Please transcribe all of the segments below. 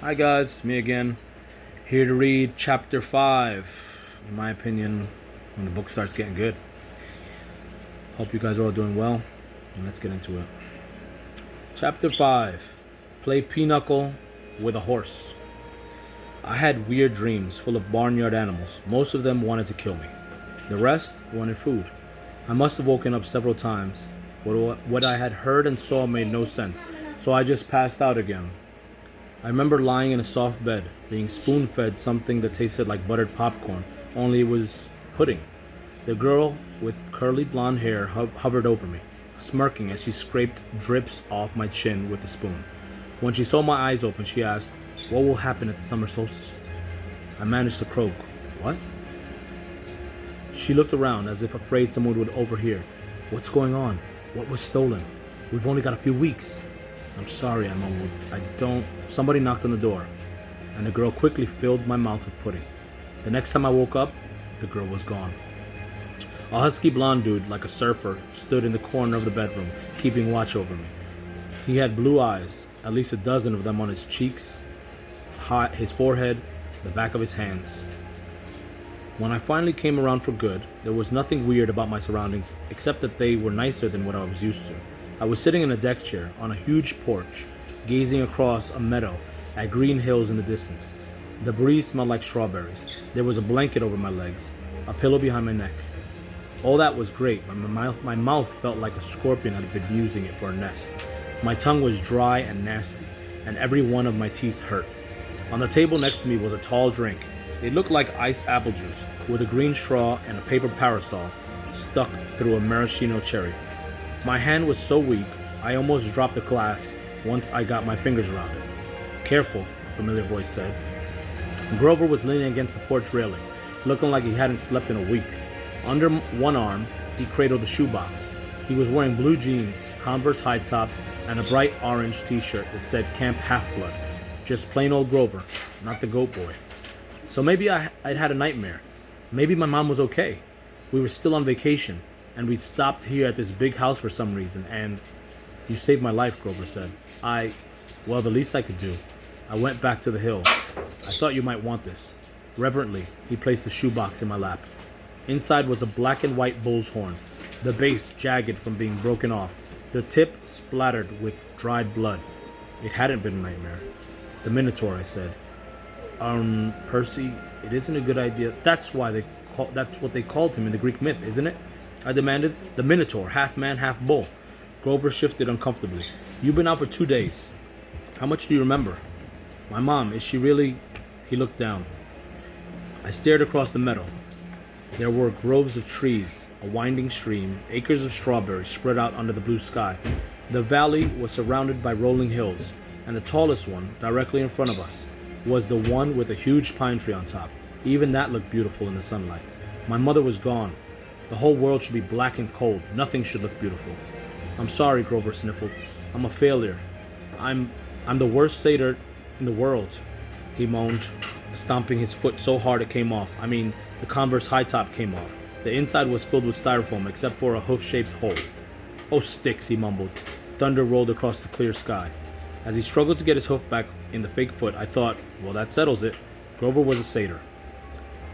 Hi guys, it's me again, here to read chapter 5, in my opinion, when the book starts getting good. Hope you guys are all doing well, and let's get into it. Chapter 5, Play Pinochle with a Horse. I had weird dreams full of barnyard animals. Most of them wanted to kill me. The rest wanted food. I must have woken up several times. What I had heard and saw made no sense, so I just passed out again. I remember lying in a soft bed, being spoon fed something that tasted like buttered popcorn, only it was pudding. The girl with curly blonde hair hovered over me, smirking as she scraped drips off my chin with the spoon. When she saw my eyes open, she asked, "What will happen at the summer solstice?" I managed to croak, "What?" She looked around as if afraid someone would overhear. "What's going on? What was stolen? We've only got a few weeks." "I'm sorry," I mumbled. "I don't..." Somebody knocked on the door, and the girl quickly filled my mouth with pudding. The next time I woke up, the girl was gone. A husky blonde dude, like a surfer, stood in the corner of the bedroom, keeping watch over me. He had blue eyes, at least a dozen of them on his cheeks, his forehead, the back of his hands. When I finally came around for good, there was nothing weird about my surroundings except that they were nicer than what I was used to. I was sitting in a deck chair on a huge porch, gazing across a meadow at green hills in the distance. The breeze smelled like strawberries. There was a blanket over my legs, a pillow behind my neck. All that was great, but my mouth felt like a scorpion had been using it for a nest. My tongue was dry and nasty, and every one of my teeth hurt. On the table next to me was a tall drink. It looked like iced apple juice, with a green straw and a paper parasol stuck through a maraschino cherry. My hand was so weak, I almost dropped the glass once I got my fingers around it. "Careful," a familiar voice said. Grover was leaning against the porch railing, looking like he hadn't slept in a week. Under one arm, he cradled the shoebox. He was wearing blue jeans, Converse high tops, and a bright orange t-shirt that said Camp Half-Blood. Just plain old Grover, not the goat boy. So maybe I'd had a nightmare. Maybe my mom was okay. We were still on vacation, and we'd stopped here at this big house for some reason, and... "You saved my life," Grover said. Well, the least I could do. I went back to the hill. "I thought you might want this." Reverently, he placed the shoebox in my lap. Inside was a black and white bull's horn, the base jagged from being broken off, the tip splattered with dried blood. It hadn't been a nightmare. "The Minotaur," I said. Percy, it isn't a good idea." That's what they called him in the Greek myth, isn't it?" I demanded. "The Minotaur, half man, half bull." Grover shifted uncomfortably. "You've been out for 2 days. How much do you remember?" "My mom, is she really..." He looked down. I stared across the meadow. There were groves of trees, a winding stream, acres of strawberries spread out under the blue sky. The valley was surrounded by rolling hills, and the tallest one, directly in front of us, was the one with a huge pine tree on top. Even that looked beautiful in the sunlight. My mother was gone. The whole world should be black and cold. Nothing should look beautiful. "I'm sorry," Grover sniffled. "I'm a failure. I'm the worst satyr in the world," he moaned, stomping his foot so hard it came off. The Converse high top came off. The inside was filled with styrofoam except for a hoof-shaped hole. "Oh, sticks," he mumbled. Thunder rolled across the clear sky. As he struggled to get his hoof back in the fake foot, I thought, well, that settles it. Grover was a satyr.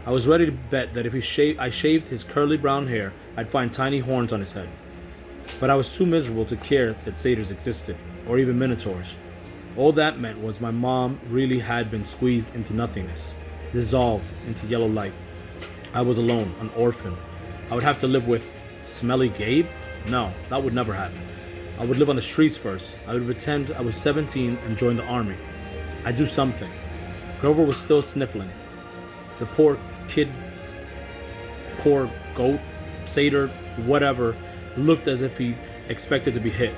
I was ready to bet that if I shaved his curly brown hair, I'd find tiny horns on his head. But I was too miserable to care that satyrs existed, or even minotaurs. All that meant was my mom really had been squeezed into nothingness, dissolved into yellow light. I was alone, an orphan. I would have to live with Smelly Gabe? No, that would never happen. I would live on the streets first. I would pretend I was 17 and join the army. I'd do something. Grover was still sniffling. The poor kid, poor goat, satyr, whatever, looked as if he expected to be hit.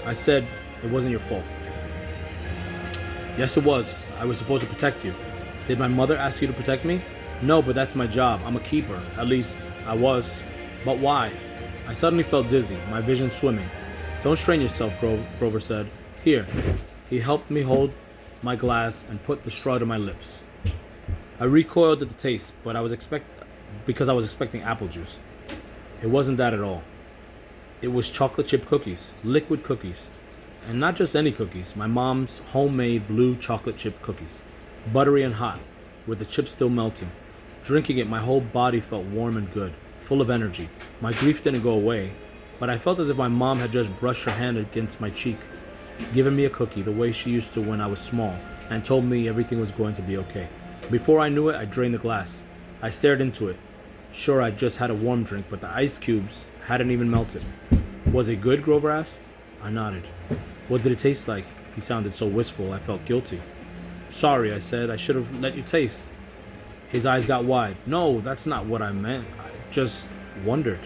I said, "It wasn't your fault." "Yes, it was. I was supposed to protect you." "Did my mother ask you to protect me?" "No, but that's my job. I'm a keeper. At least, I was." "But why?" I suddenly felt dizzy, my vision swimming. "Don't strain yourself," Grover said. "Here." He helped me hold my glass and put the straw to my lips. I recoiled at the taste, but because I was expecting apple juice. It wasn't that at all. It was chocolate chip cookies, liquid cookies. And not just any cookies, my mom's homemade blue chocolate chip cookies. Buttery and hot, with the chips still melting. Drinking it, my whole body felt warm and good, full of energy. My grief didn't go away, but I felt as if my mom had just brushed her hand against my cheek, given me a cookie the way she used to when I was small, and told me everything was going to be okay. Before I knew it, I drained the glass. I stared into it. Sure, I just had a warm drink, but the ice cubes hadn't even melted. Was it good? Grover asked. I nodded. What did it taste like? He sounded so wistful, I felt guilty. Sorry, I said. I should have let you taste. His eyes got wide. No, that's not what I meant. I just wondered.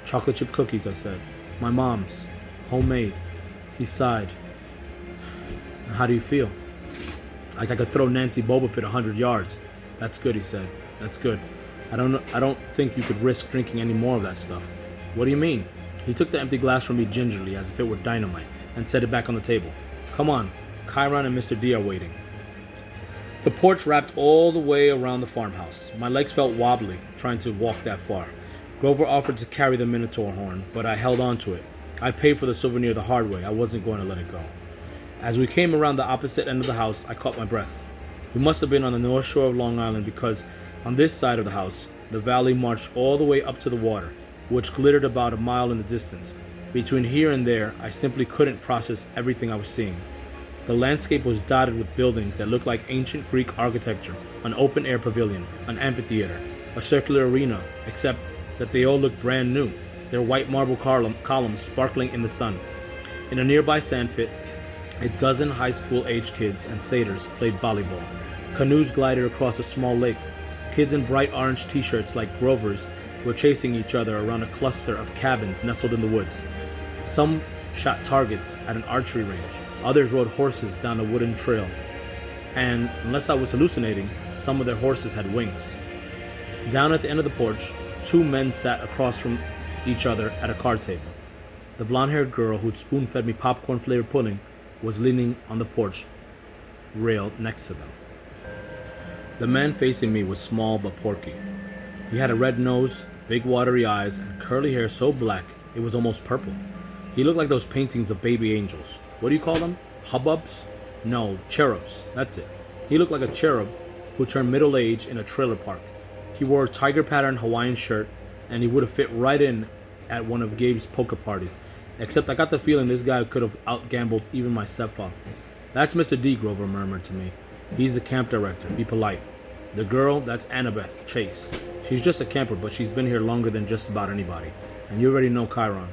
Chocolate chip cookies, I said. My mom's. Homemade. He sighed. How do you feel? Like I could throw Nancy Bobofit 100 yards. That's good, he said. That's good. I don't think you could risk drinking any more of that stuff. What do you mean? He took the empty glass from me gingerly as if it were dynamite and set it back on the table. Come on. Chiron and Mr. D are waiting. The porch wrapped all the way around the farmhouse. My legs felt wobbly, trying to walk that far. Grover offered to carry the Minotaur horn, but I held on to it. I paid for the souvenir the hard way. I wasn't going to let it go. As we came around the opposite end of the house, I caught my breath. We must have been on the north shore of Long Island because on this side of the house, the valley marched all the way up to the water, which glittered about a mile in the distance. Between here and there, I simply couldn't process everything I was seeing. The landscape was dotted with buildings that looked like ancient Greek architecture, an open-air pavilion, an amphitheater, a circular arena, except that they all looked brand new, their white marble columns sparkling in the sun. In a nearby sandpit, a dozen high school-aged kids and satyrs played volleyball. Canoes glided across a small lake. Kids in bright orange t-shirts like Grover's were chasing each other around a cluster of cabins nestled in the woods. Some shot targets at an archery range. Others rode horses down a wooden trail. And, unless I was hallucinating, some of their horses had wings. Down at the end of the porch, two men sat across from each other at a card table. The blonde-haired girl who'd spoon-fed me popcorn-flavored pudding was leaning on the porch rail next to them. The man facing me was small but porky. He had a red nose, big watery eyes, and curly hair so black it was almost purple. He looked like those paintings of baby angels. What do you call them? Hubbubs? No, cherubs. That's it. He looked like a cherub who turned middle-aged in a trailer park. He wore a tiger-patterned Hawaiian shirt, and he would have fit right in at one of Gabe's poker parties, except I got the feeling this guy could have outgambled even my stepfather. That's Mr. D, Grover murmured to me. He's the camp director. Be polite. The girl, that's Annabeth Chase. She's just a camper, but she's been here longer than just about anybody. And you already know Chiron.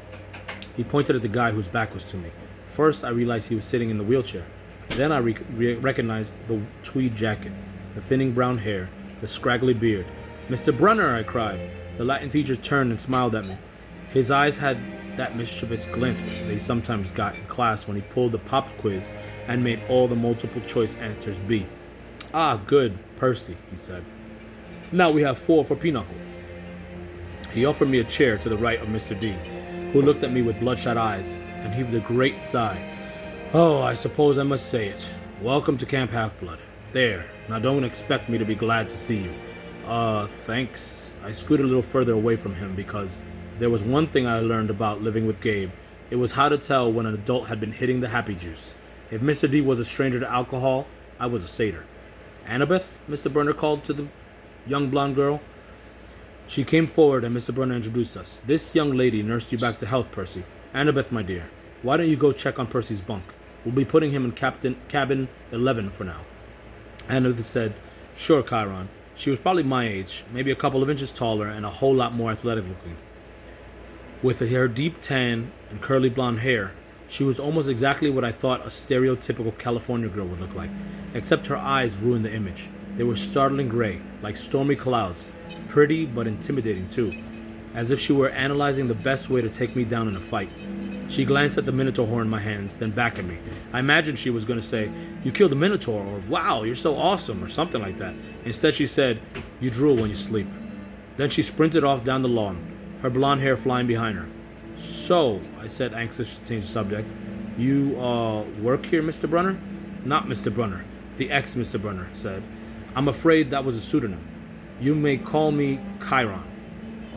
He pointed at the guy whose back was to me. First, I realized he was sitting in the wheelchair. Then I recognized the tweed jacket, the thinning brown hair, the scraggly beard. Mr. Brunner, I cried. The Latin teacher turned and smiled at me. His eyes had that mischievous glint they sometimes got in class when he pulled the pop quiz and made all the multiple choice answers B. Ah, good, Percy, he said. Now we have 4 for Pinochle. He offered me a chair to the right of Mr. D, who looked at me with bloodshot eyes and heaved a great sigh. Oh, I suppose I must say it. Welcome to Camp Half-Blood. There, now don't expect me to be glad to see you. Thanks. I scooted a little further away from him because there was one thing I learned about living with Gabe. It was how to tell when an adult had been hitting the happy juice. If Mr. D was a stranger to alcohol, I was a satyr. Annabeth, Mr. Brunner called to the young blonde girl. She came forward and Mr. Brunner introduced us. This young lady nursed you back to health, Percy. Annabeth, my dear, why don't you go check on Percy's bunk? We'll be putting him in cabin 11 for now. Annabeth said, Sure, Chiron. She was probably my age, maybe a couple of inches taller and a whole lot more athletic looking. With her deep tan and curly blonde hair, she was almost exactly what I thought a stereotypical California girl would look like, except her eyes ruined the image. They were startling gray, like stormy clouds, pretty but intimidating too, as if she were analyzing the best way to take me down in a fight. She glanced at the Minotaur horn in my hands, then back at me. I imagined she was going to say, You killed the Minotaur, or Wow, you're so awesome, or something like that. Instead she said, You drool when you sleep. Then she sprinted off down the lawn, her blonde hair flying behind her. So, I said, anxious to change the subject, You, work here, Mr. Brunner? Not Mr. Brunner. The ex-Mr. Brunner said. I'm afraid that was a pseudonym. You may call me Chiron.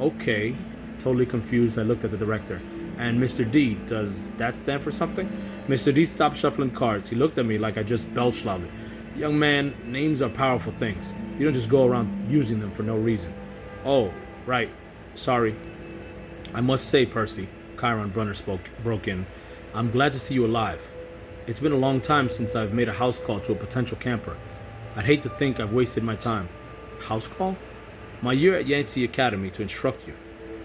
Okay. Totally confused, I looked at the director. And Mr. D, does that stand for something? Mr. D stopped shuffling cards. He looked at me like I just belched loudly. Young man, names are powerful things. You don't just go around using them for no reason. Oh, right. Sorry. I must say, Percy, Chiron Brunner broke in, I'm glad to see you alive. It's been a long time since I've made a house call to a potential camper. I'd hate to think I've wasted my time. House call? My year at Yancey Academy to instruct you.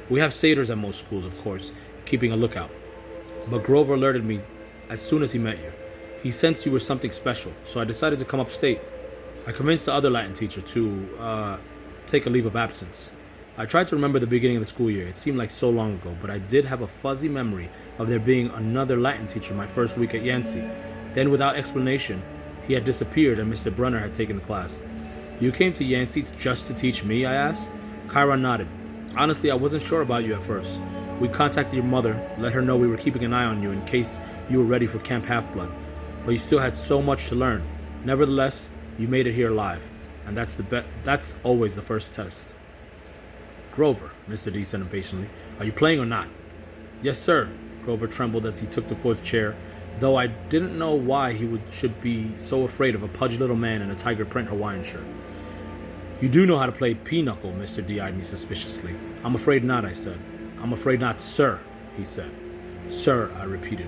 We have satyrs at most schools, of course, keeping a lookout. But Grover alerted me as soon as he met you. He sensed you were something special, so I decided to come upstate. I convinced the other Latin teacher to, take a leave of absence. I tried to remember the beginning of the school year. It seemed like so long ago, but I did have a fuzzy memory of there being another Latin teacher my first week at Yancey. Then, without explanation, he had disappeared and Mr. Brunner had taken the class. You came to Yancey just to teach me? I asked. Chiron nodded. Honestly, I wasn't sure about you at first. We contacted your mother, let her know we were keeping an eye on you in case you were ready for Camp Half-Blood. But you still had so much to learn. Nevertheless, you made it here alive, and that's always the first test. Grover, Mr. D said impatiently, are you playing or not? Yes, sir. Grover trembled as he took the fourth chair, though I didn't know why he should be so afraid of a pudgy little man in a tiger print Hawaiian shirt. You do know how to play pinochle, Mr. D eyed me suspiciously. I'm afraid not, I said. I'm afraid not, sir, he said. Sir, I repeated.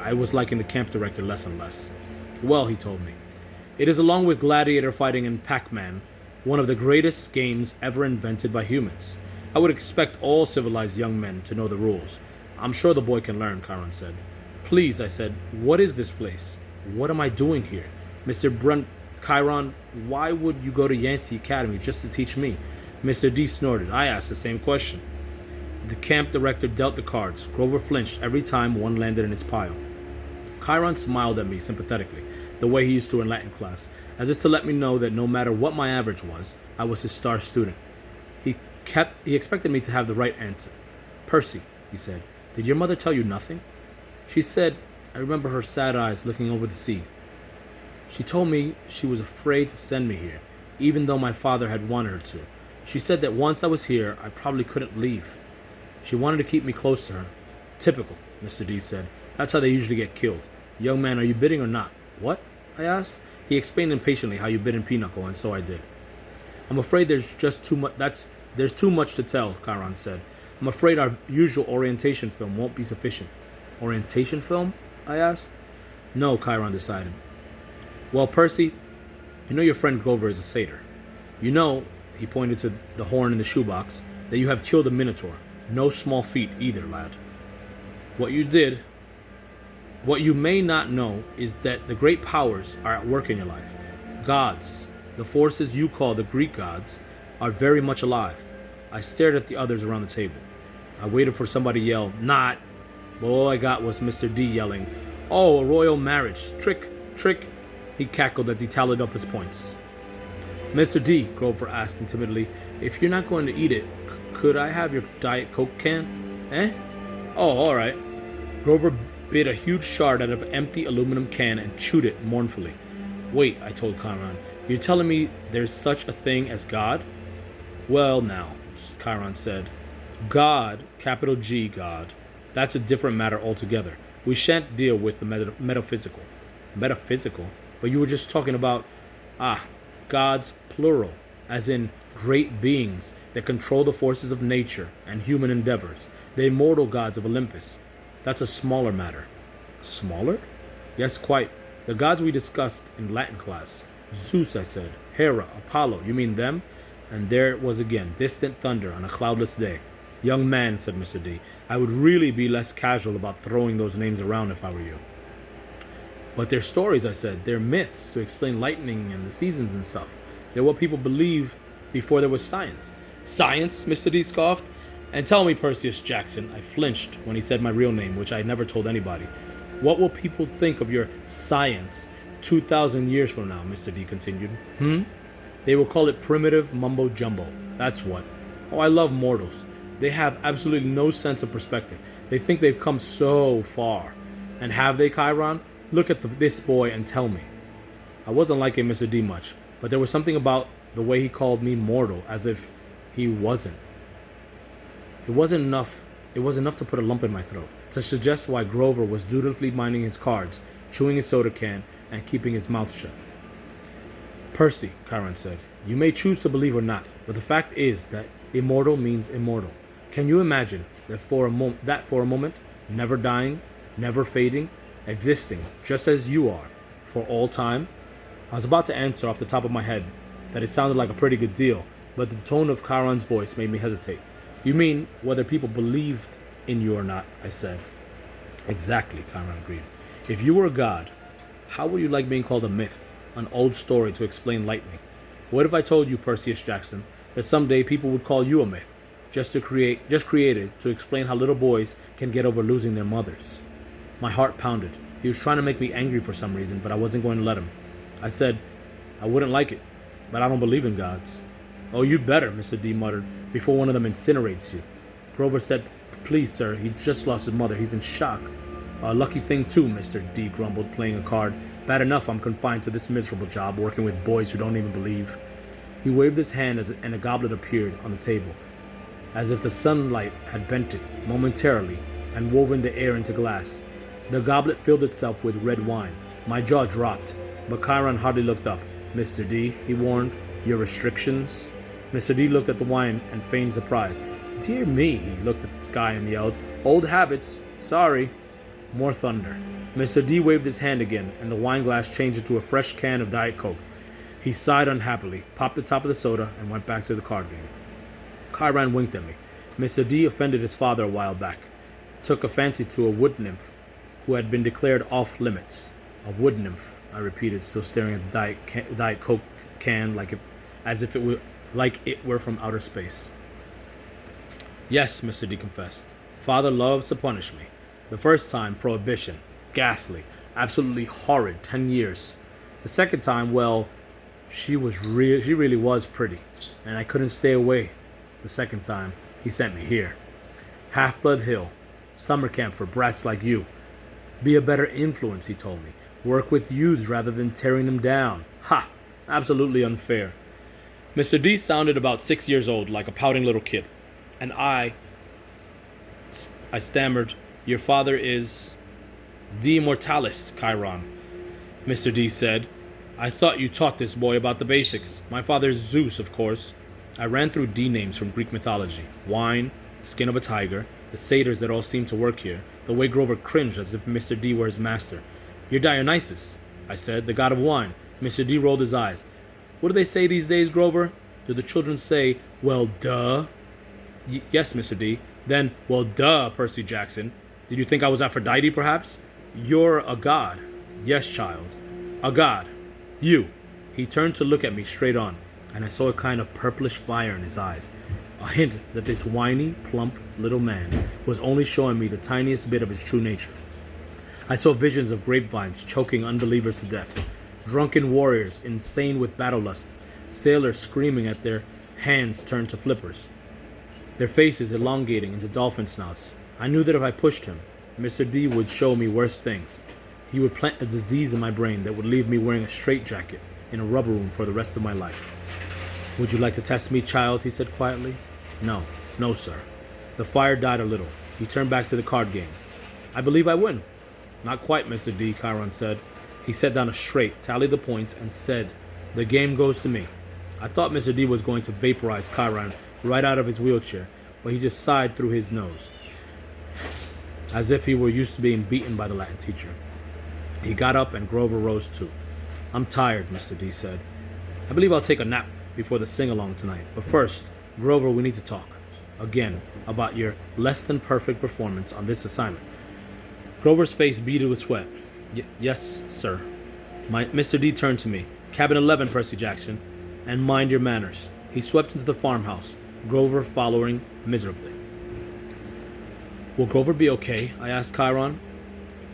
I was liking the camp director less and less. Well, he told me, it is along with gladiator fighting and Pac-Man, one of the greatest games ever invented by humans. I would expect all civilized young men to know the rules. I'm sure the boy can learn, Chiron said. Please, I said, what is this place? What am I doing here? Chiron, why would you go to Yancey Academy just to teach me? Mr. D snorted. I asked the same question. The camp director dealt the cards. Grover flinched every time one landed in his pile. Chiron smiled at me sympathetically, the way he used to in Latin class, as if to let me know that no matter what my average was, I was his star student. He expected me to have the right answer. Percy, he said, did your mother tell you nothing? She said, I remember her sad eyes looking over the sea. She told me she was afraid to send me here, even though my father had wanted her to. She said that once I was here, I probably couldn't leave. She wanted to keep me close to her. Typical, Mr. D said. That's how they usually get killed. Young man, are you bidding or not? What? I asked. He explained impatiently how you bid in pinochle, and so I did. I'm afraid there's too much to tell, Chiron said. I'm afraid our usual orientation film won't be sufficient. Orientation film? I asked. No, Chiron decided. Well, Percy, you know your friend Grover is a satyr. You know, he pointed to the horn in the shoebox, that you have killed a minotaur. No small feat either, lad. What you may not know is that the great powers are at work in your life. Gods, the forces you call the Greek gods, are very much alive. I stared at the others around the table. I waited for somebody to yell, not, but all I got was Mr. D yelling, oh, a royal marriage, trick, trick. He cackled as he tallied up his points. Mr. D, Grover asked him timidly, if you're not going to eat it, could I have your Diet Coke can? Eh? Oh, all right. Grover bit a huge shard out of an empty aluminum can and chewed it mournfully. Wait, I told Chiron, you're telling me there's such a thing as God? Well, now, Chiron said. God, capital G, God. That's a different matter altogether. We shan't deal with the metaphysical. Metaphysical? But you were just talking about, gods plural, as in great beings that control the forces of nature and human endeavors, the immortal gods of Olympus. That's a smaller matter. Smaller? Yes, quite. The gods we discussed in Latin class. Zeus, I said. Hera, Apollo, you mean them? And there it was again, distant thunder on a cloudless day. Young man, said Mr. D, I would really be less casual about throwing those names around if I were you. But they're stories, I said. They're myths to explain lightning and the seasons and stuff. They're what people believed before there was science. Science? Mr. D scoffed. And tell me, Perseus Jackson, I flinched when he said my real name, which I had never told anybody. What will people think of your science 2,000 years from now, Mr. D continued. They will call it primitive mumbo-jumbo. That's what. Oh, I love mortals. They have absolutely no sense of perspective. They think they've come so far. And have they, Chiron? Look at this boy and tell me. I wasn't liking Mr. D much, but there was something about the way he called me mortal, as if he wasn't. It wasn't enough It was enough to put a lump in my throat, to suggest why Grover was dutifully minding his cards, chewing his soda can, and keeping his mouth shut. Percy, Chiron said, you may choose to believe or not, but the fact is that immortal means immortal. Can you imagine that for a moment, never dying, never fading, existing just as you are, for all time? I was about to answer off the top of my head that it sounded like a pretty good deal, but the tone of Chiron's voice made me hesitate. You mean whether people believed in you or not, I said. Exactly, Chiron agreed. If you were a god, how would you like being called a myth, an old story to explain lightning? What if I told you, Perseus Jackson, that someday people would call you a myth, just created to explain how little boys can get over losing their mothers? My heart pounded. He was trying to make me angry for some reason, but I wasn't going to let him. I said, I wouldn't like it, but I don't believe in gods. Oh, you'd better, Mr. D muttered, before one of them incinerates you. Grover said, please, sir, he just lost his mother. He's in shock. A lucky thing, too, Mr. D grumbled, playing a card. Bad enough I'm confined to this miserable job, working with boys who don't even believe. He waved his hand and a goblet appeared on the table, as if the sunlight had bent it momentarily and woven the air into glass. The goblet filled itself with red wine. My jaw dropped, but Chiron hardly looked up. Mr. D, he warned, your restrictions? Mr. D looked at the wine and feigned surprise. Dear me, he looked at the sky and yelled, old habits, sorry. More thunder. Mr. D waved his hand again, and the wine glass changed into a fresh can of Diet Coke. He sighed unhappily, popped the top of the soda, and went back to the card game. Chiron winked at me. Mr. D offended his father a while back. Took a fancy to a wood nymph who had been declared off limits. A wood nymph, I repeated, still staring at the Diet Coke can as if it were from outer space. Yes, Mr. D confessed. Father loves to punish me. The first time, prohibition. Ghastly. Absolutely horrid. 10 years. The second time, well, she really was pretty. And I couldn't stay away. The second time, he sent me here. Half-Blood Hill. Summer camp for brats like you. Be a better influence, he told me. Work with youths rather than tearing them down. Ha! Absolutely unfair. Mr. D sounded about 6 years old, like a pouting little kid. And I stammered, your father is D Immortalis, Chiron. Mr. D said, I thought you taught this boy about the basics. My father's Zeus, of course. I ran through D names from Greek mythology. Wine, skin of a tiger, the satyrs that all seemed to work here, the way Grover cringed as if Mr. D were his master. You're Dionysus, I said, the god of wine. Mr. D rolled his eyes. What do they say these days, Grover? Do the children say, well, duh? Yes, Mr. D. Then, well, duh, Percy Jackson. Did you think I was Aphrodite, perhaps? You're a god. Yes, child. A god. You. He turned to look at me straight on, and I saw a kind of purplish fire in his eyes. A hint that this whiny, plump little man was only showing me the tiniest bit of his true nature. I saw visions of grapevines choking unbelievers to death, drunken warriors insane with battle lust, sailors screaming at their hands turned to flippers, their faces elongating into dolphin snouts. I knew that if I pushed him, Mr. D would show me worse things. He would plant a disease in my brain that would leave me wearing a straitjacket in a rubber room for the rest of my life. Would you like to test me, child? He said quietly. No, no, sir. The fire died a little. He turned back to the card game. I believe I win. Not quite, Mr. D, Chiron said. He set down a straight, tallied the points, and said, the game goes to me. I thought Mr. D was going to vaporize Chiron right out of his wheelchair, but he just sighed through his nose, as if he were used to being beaten by the Latin teacher. He got up and Grover rose too. I'm tired, Mr. D said. I believe I'll take a nap before the sing-along tonight. But first, Grover, we need to talk. Again, about your less than perfect performance on this assignment. Grover's face beaded with sweat. Yes, sir. Mr. D turned to me. Cabin 11, Percy Jackson. And mind your manners. He swept into the farmhouse, Grover following miserably. Will Grover be okay? I asked Chiron.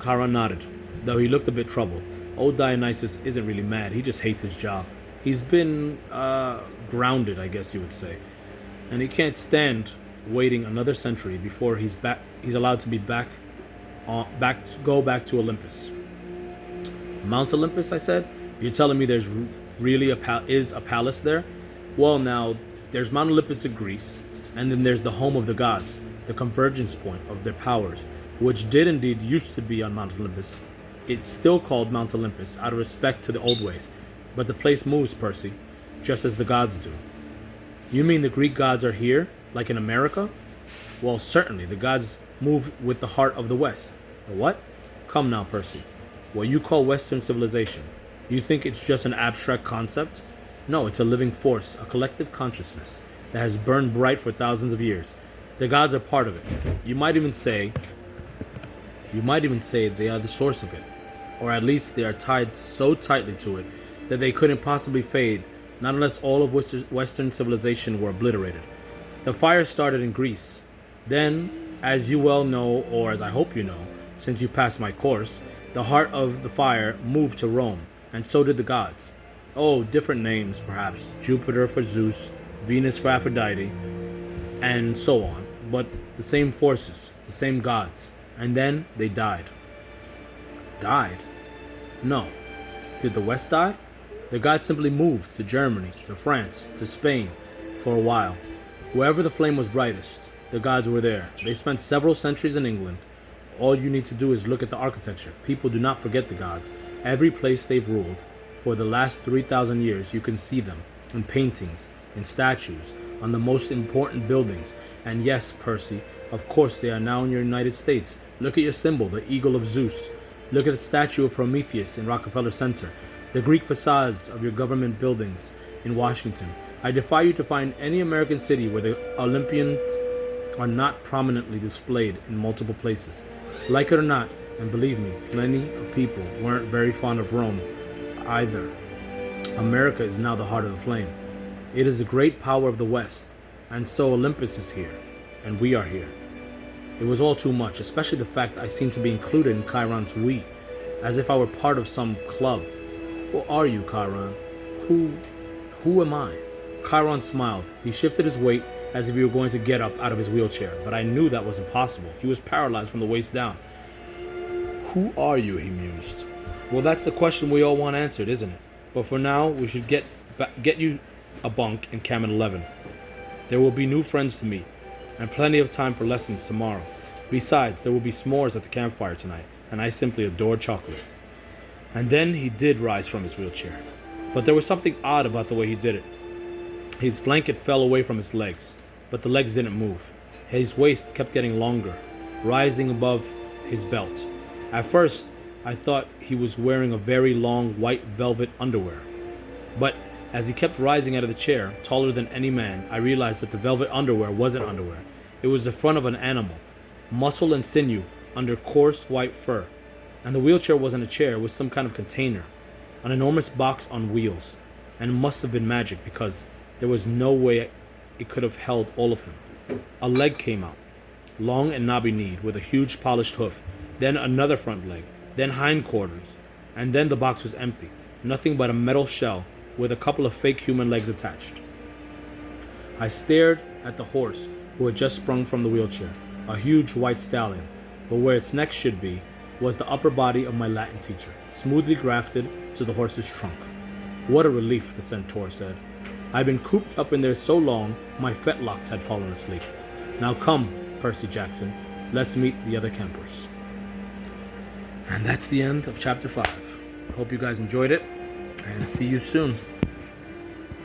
Chiron nodded, though he looked a bit troubled. Old Dionysus isn't really mad, he just hates his job. He's been, grounded, I guess you would say. And he can't stand waiting another century before he's allowed to be go back to Olympus. Mount Olympus, I said? You're telling me there's really a palace there? Well, now, there's Mount Olympus in Greece, and then there's the home of the gods. the convergence point of their powers, which did indeed used to be on Mount Olympus. It's still called Mount Olympus out of respect to the old ways, but the place moves, Percy, just as the gods do. You mean the Greek gods are here, like in America? Well, certainly, the gods move with the heart of the West. The what? Come now, Percy. What you call Western civilization, you think it's just an abstract concept? No, it's a living force, a collective consciousness that has burned bright for thousands of years. The gods are part of it. You might even say they are the source of it, or at least they are tied so tightly to it that they couldn't possibly fade, not unless all of Western civilization were obliterated. The fire started in Greece. Then, as you well know, or as I hope you know, since you passed my course, the heart of the fire moved to Rome, and so did the gods. Oh, different names, perhaps. Jupiter for Zeus, Venus for Aphrodite, and so on. But the same forces, the same gods. And then they died. Died? No. Did the West die? The gods simply moved to Germany, to France, to Spain, for a while. Wherever the flame was brightest, the gods were there. They spent several centuries in England. All you need to do is look at the architecture. People do not forget the gods. Every place they've ruled, for the last 3,000 years, you can see them in paintings, in statues, on the most important buildings. And yes, Percy, of course they are now in your United States. Look at your symbol, the eagle of Zeus. Look at the statue of Prometheus in Rockefeller Center. The Greek facades of your government buildings in Washington. I defy you to find any American city where the Olympians are not prominently displayed in multiple places. Like it or not, and believe me, plenty of people weren't very fond of Rome either. America is now the heart of the flame. It is the great power of the West, and so Olympus is here, and we are here. It was all too much, especially the fact I seem to be included in Chiron's we, as if I were part of some club. Who are you, Chiron? Who am I? Chiron smiled. He shifted his weight as if he were going to get up out of his wheelchair, but I knew that was impossible. He was paralyzed from the waist down. Who are you, he mused. Well, that's the question we all want answered, isn't it? But for now, we should get you a bunk in cabin 11. There will be new friends to meet, and plenty of time for lessons tomorrow. Besides, there will be s'mores at the campfire tonight, and I simply adore chocolate. And then he did rise from his wheelchair. But there was something odd about the way he did it. His blanket fell away from his legs, but the legs didn't move. His waist kept getting longer, rising above his belt. At first, I thought he was wearing a very long white velvet underwear. But as he kept rising out of the chair, taller than any man, I realized that the velvet underwear wasn't underwear. It was the front of an animal, muscle and sinew under coarse white fur. And the wheelchair wasn't a chair, it was some kind of container, an enormous box on wheels. And it must have been magic because there was no way it could have held all of him. A leg came out, long and knobby-kneed, with a huge polished hoof, then another front leg, then hindquarters, and then the box was empty, nothing but a metal shell with a couple of fake human legs attached. I stared at the horse who had just sprung from the wheelchair, a huge white stallion, but where its neck should be was the upper body of my Latin teacher, smoothly grafted to the horse's trunk. What a relief, the centaur said. I'd been cooped up in there so long, my fetlocks had fallen asleep. Now come, Percy Jackson, let's meet the other campers. And that's the end of chapter 5. Hope you guys enjoyed it, and see you soon.